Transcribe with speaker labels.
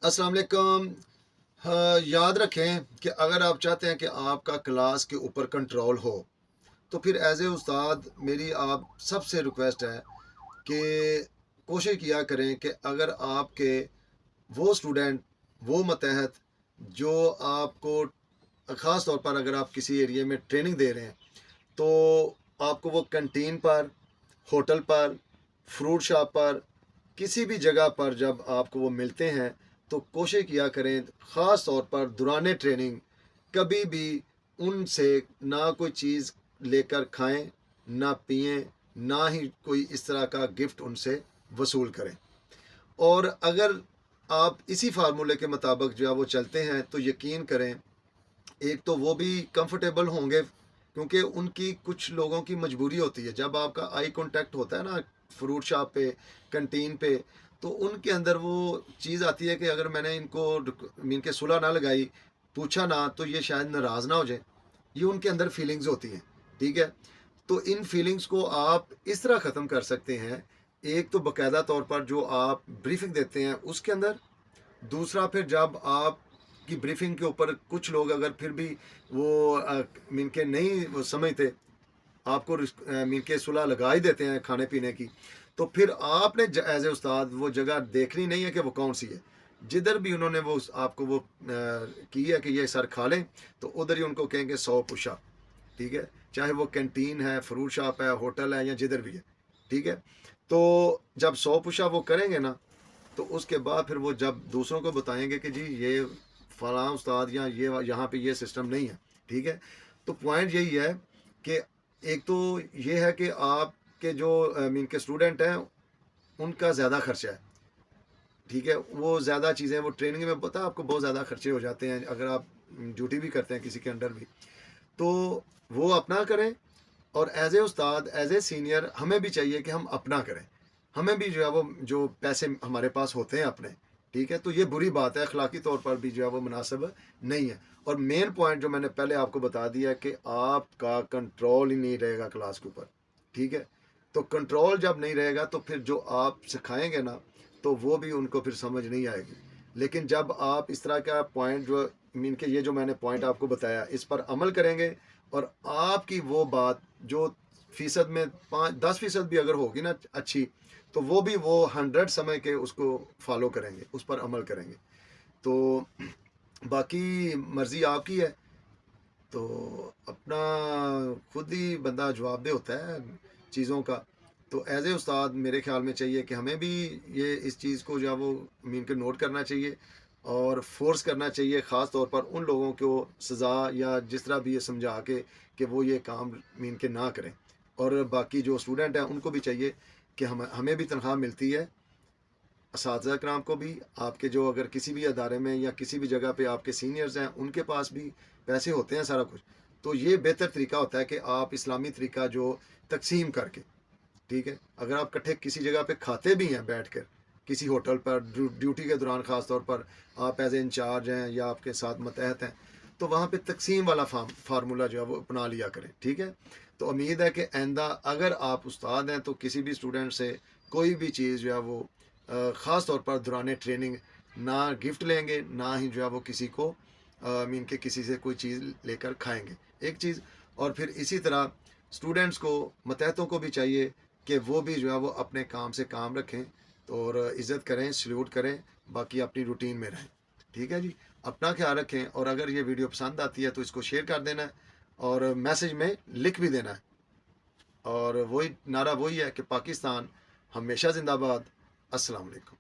Speaker 1: अस्सलाम वालेकुम। हाँ, याद रखें कि अगर आप चाहते हैं कि आपका क्लास के ऊपर कंट्रोल हो, तो फिर एज ए उस्ताद मेरी आप सबसे रिक्वेस्ट है कि कोशिश किया करें कि अगर आपके वो स्टूडेंट, वो मतहत जो आपको ख़ास तौर पर अगर आप किसी एरिया में ट्रेनिंग दे रहे हैं, तो आपको वो कैंटीन पर, होटल पर, फ्रूट शॉप पर, किसी भी जगह पर जब आपको वो मिलते हैं, तो कोशिश किया करें ख़ास तौर पर दौरान ट्रेनिंग कभी भी उनसे ना कोई चीज़ लेकर खाएं, ना पिएं, ना ही कोई इस तरह का गिफ्ट उनसे वसूल करें। और अगर आप इसी फार्मूले के मुताबिक जो है वो चलते हैं, तो यकीन करें एक तो वो भी कंफर्टेबल होंगे, क्योंकि उनकी कुछ लोगों की मजबूरी होती है जब आपका आई कांटेक्ट होता है ना फ्रूट शॉप पे, कैंटीन पे, तो उनके अंदर वो चीज़ आती है कि अगर मैंने इनको इनके सुलह ना लगाई, पूछा ना, तो ये शायद नाराज़ ना हो जाए। ये उनके अंदर फीलिंग्स होती हैं। ठीक है, तो इन फीलिंग्स को आप इस तरह ख़त्म कर सकते हैं। एक तो बाकायदा तौर पर जो आप ब्रीफिंग देते हैं उसके अंदर, दूसरा फिर जब आप की ब्रीफिंग के ऊपर कुछ लोग अगर फिर भी वो मीन के नहीं वो समझते, आपको मीन के सुलह लगा ही देते हैं खाने पीने की, तो फिर आपने एज ए उस्ताद वो जगह देखनी नहीं है कि वो कौन सी है। जिधर भी उन्होंने वो आपको वो की है कि ये सर खा लें, तो उधर ही उनको कहेंगे 100 पुशअप। ठीक है, चाहे वो कैंटीन है, फ्रूट शॉप है, होटल है, या जिधर भी है। ठीक है, तो जब 100 पुशअप वो करेंगे ना, तो उसके बाद फिर वो जब दूसरों को बताएंगे कि जी ये फलां उस्ताद या ये यहाँ पे ये सिस्टम नहीं है। ठीक है, तो पॉइंट यही है कि एक तो ये है कि आपके जो मीन के स्टूडेंट हैं उनका ज़्यादा खर्चा है। ठीक है, वो ज़्यादा चीज़ें वो ट्रेनिंग में पता है आपको बहुत ज़्यादा खर्चे हो जाते हैं अगर आप ड्यूटी भी करते हैं किसी के अंडर भी, तो वो अपना करें। और as a Ustad, as a senior, हमें भी चाहिए कि हम अपना करें। हमें भी जो है वो जो पैसे हमारे पास होते हैं अपने, ठीक है, तो ये बुरी बात है, अखलाकी तौर पर भी जो है वो मुनासिब नहीं है। और मेन पॉइंट जो मैंने पहले आपको बता दिया कि आपका कंट्रोल ही नहीं रहेगा क्लास के ऊपर। ठीक है, तो कंट्रोल जब नहीं रहेगा तो फिर जो आप सिखाएंगे ना, तो वो भी उनको फिर समझ नहीं आएगी। लेकिन जब आप इस तरह का पॉइंट जो मीन के ये जो मैंने पॉइंट आपको बताया इस पर अमल करेंगे, और आपकी वो बात जो फ़ीसद में 5-10% भी अगर होगी ना अच्छी, तो वो भी वो 100 समझ के उसको फॉलो करेंगे, उस पर अमल करेंगे। तो बाकी मर्ज़ी आपकी है, तो अपना खुद ही बंदा जवाबदेह होता है चीज़ों का। तो एज ए उस्ताद मेरे ख्याल में चाहिए कि हमें भी ये इस चीज़ को जो है वो मीन के नोट करना चाहिए और फोर्स करना चाहिए, ख़ास तौर पर उन लोगों को सज़ा या जिस तरह भी ये समझा के कि वो ये काम मीन के ना करें। और बाकी जो स्टूडेंट हैं उनको भी चाहिए कि हमें भी तनख्वाह मिलती है, असातिज़ा कराम को भी। आपके जो अगर किसी भी अदारे में या किसी भी जगह पे आपके सीनियर्स हैं उनके पास भी पैसे होते हैं सारा कुछ। तो ये बेहतर तरीका होता है कि आप इस्लामी तरीका जो तकसीम करके, ठीक है, अगर आप इकट्ठे किसी जगह पे खाते भी हैं बैठ कर, किसी होटल पर ड्यूटी के दौरान ख़ास तौर पर आप एज ए इंचार्ज हैं या आपके साथ मतहत हैं, तो वहाँ पे तकसीम वाला फार्मूला जो है वो अपना लिया करें। ठीक है, तो उम्मीद है कि आइंदा अगर आप उस्ताद हैं तो किसी भी स्टूडेंट से कोई भी चीज़ जो है वो ख़ास तौर पर दौरान ट्रेनिंग ना गिफ्ट लेंगे, ना ही जो है वो किसी को मीन के किसी से कोई चीज़ लेकर खाएंगे, एक चीज़। और फिर इसी तरह स्टूडेंट्स को, मतहतों को भी चाहिए कि वो भी जो है वो अपने काम से काम रखें, तो और इज़्ज़त करें, सल्यूट करें, बाकी अपनी रूटीन में रहें। ठीक है जी, अपना ख्याल रखें, और अगर ये वीडियो पसंद आती है तो इसको शेयर कर देना है और मैसेज में लिख भी देना है। और वही नारा वही है कि पाकिस्तान हमेशा जिंदाबाद। अस्सलाम वालेकुम।